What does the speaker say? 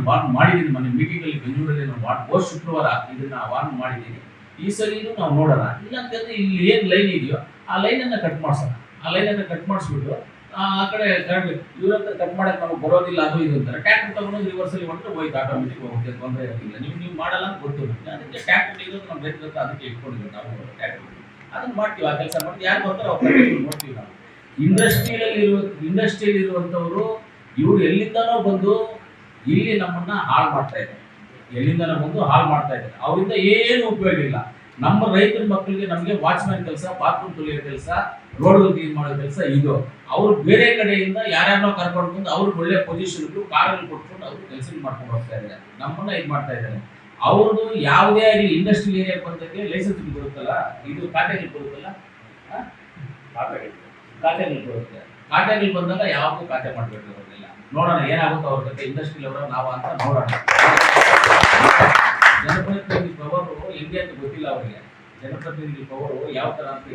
Warn ಮಾಡಿದ್ದೀನಿ. ಮೊನ್ನೆ ಮೀಟಿಂಗಲ್ಲಿ ಬೆಂಗಳೂರಲ್ಲಿ ಹೋದ ಶುಕ್ರವಾರ ಇದನ್ನ ವಾರ್ನ್ ಮಾಡಿದ್ದೀನಿ. ಈ ಸರಿನೂ ನಾವು ನೋಡೋಣ. ಇಲ್ಲ ಅಂತಂದ್ರೆ ಇಲ್ಲಿ ಏನು ಲೈನ್ ಇದೆಯೋ ಆ ಲೈನನ್ನು ಕಟ್ ಮಾಡಿಸೋಣ. ಆ ಲೈನನ್ನು ಕಟ್ ಮಾಡಿಸ್ಬಿಟ್ಟು ಆ ಕಡೆ ಇವ್ರ ಹತ್ರ ಕಟ್ ಮಾಡಕ್ಕೆ ನಮಗೆ ಬರೋದಿಲ್ಲ, ಅದು ಇದು ಅಂತಾರೆ. ಟ್ಯಾಕ್ಟರ್ ತಗೊಂಡು ರಿವರ್ಸಲ್ಲಿ ಹೊಂಟ್ರೆ ಹೋಯ್ತು, ಆಟೋಮೆಟಿಕ್ ಹೋಗುತ್ತೆ, ತೊಂದರೆ ಇರಲಿಲ್ಲ. ನೀವು ಮಾಡಲ್ಲ ಅಂತ ಗೊತ್ತು. ಅದಕ್ಕೆ ಟ್ಯಾಕ್ಟರ್ ಇರೋದು ನಮ್ಮ ರೈತರ ಹತ್ರ, ಅದಕ್ಕೆ ಇಟ್ಕೊಂಡಿದ್ದೀವಿ ನಾವು ಟ್ಯಾಕ್ಟರ್. ಅದನ್ನ ಮಾಡ್ತೀವಿ, ಆ ಕೆಲಸ ಮಾಡ್ತೀವಿ. ಯಾರು ಬರ್ತಾರೋ ಅವ್ರು ನೋಡ್ತೀವಿ ನಾವು. ಇಂಡಸ್ಟ್ರಿಯಲ್ಲಿ ಇರುವಂಥವ್ರು ಇವ್ರು ಎಲ್ಲಿಂದನೋ ಬಂದು ಇಲ್ಲಿ ನಮ್ಮನ್ನ ಹಾಳು ಮಾಡ್ತಾ ಇದ್ದಾರೆ. ಎಲ್ಲಿಂದನೋ ಬಂದು ಹಾಳು ಮಾಡ್ತಾ ಇದ್ದಾರೆ. ಅವರಿಂದ ಏನು ಉಪಯೋಗ ಇಲ್ಲ. ನಮ್ಮ ರೈತರ ಮಕ್ಕಳಿಗೆ ನಮಗೆ ವಾಚ್ಮ್ಯಾನ್ ಕೆಲಸ, ಬಾತ್ರೂಮ್ ತೊಳೆಯೋ ಕೆಲಸ, ರೋಡ್ಗಳು ಕ್ಲೀನ್ ಮಾಡೋ ಕೆಲಸ ಇದು. ಅವ್ರು ಬೇರೆ ಕಡೆಯಿಂದ ಯಾರ್ಯಾರನೋ ಕರ್ಕೊಂಡು ಬಂದು ಅವ್ರಿಗೆ ಒಳ್ಳೆ ಪೊಸಿಷನ್ಗಳು ಕಾರಲ್ಲಿ ಕೊಟ್ಕೊಂಡು ಅವರು ಕೆಲಸ ಮಾಡ್ಕೊಂಡು ಹೋಗ್ತಾ ಇದ್ದಾರೆ. ನಮ್ಮನ್ನ ಇದು ಮಾಡ್ತಾ ಇದ್ದಾರೆ. ಅವ್ರದ್ದು ಯಾವುದೇ ಆಗಲಿ ಇಂಡಸ್ಟ್ರಿಯಲ್ ಏರಿಯಾ ಬಂದಕ್ಕೆ ಲೈಸೆನ್ಸ್ ಬರುತ್ತಲ್ಲ, ಇದು ಖಾತೆಗೆ ಬರುತ್ತಲ್ಲ, ಖಾತೆಗೆ ಬರುತ್ತೆ. ಖಾತೆಗೆ ಬಂದಾಗ ಯಾವಾಗೂ ಖಾತೆ ಮಾಡಬೇಕು ಅವರಿಗೆಲ್ಲ. ನೋಡೋಣ ಏನಾಗುತ್ತೋ ಅವ್ರ ಜೊತೆ, ಇಂಡಸ್ಟ್ರಿಯಲ್ ಅವರ ನಾವು ಅಂತ ನೋಡೋಣ. ಜನಪ್ರತಿನಿಧಿ ಪವರು ಹೆಂಗೆ ಅಂತ ಗೊತ್ತಿಲ್ಲ ಅವರಿಗೆ. ಜನಪ್ರತಿನಿಧಿ ಪವರು ಯಾವ ತರ ಅಂತ